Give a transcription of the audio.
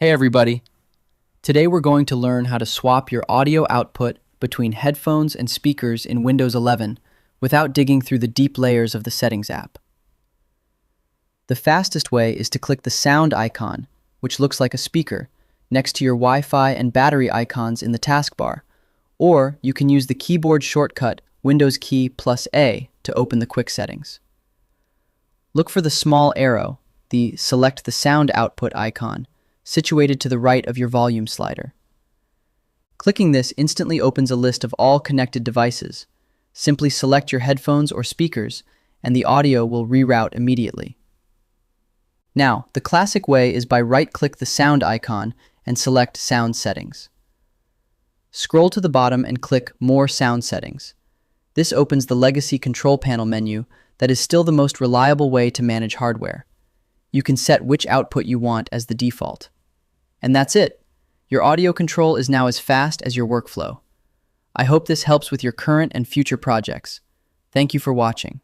Hey everybody! Today we're going to learn how to swap your audio output between headphones and speakers in Windows 11 without digging through the deep layers of the Settings app. The fastest way is to click the sound icon, which looks like a speaker, next to your Wi-Fi and battery icons in the taskbar, or you can use the keyboard shortcut Windows key plus A to open the quick settings. Look for the small arrow, the Select the Sound Output icon, situated to the right of your volume slider. Clicking this instantly opens a list of all connected devices. Simply select your headphones or speakers, and the audio will reroute immediately. Now, the classic way is by right-click the sound icon and select Sound Settings. Scroll to the bottom and click More Sound Settings. This opens the Legacy Control Panel menu that is still the most reliable way to manage hardware. You can set which output you want as the default. And that's it. Your audio control is now as fast as your workflow. I hope this helps with your current and future projects. Thank you for watching.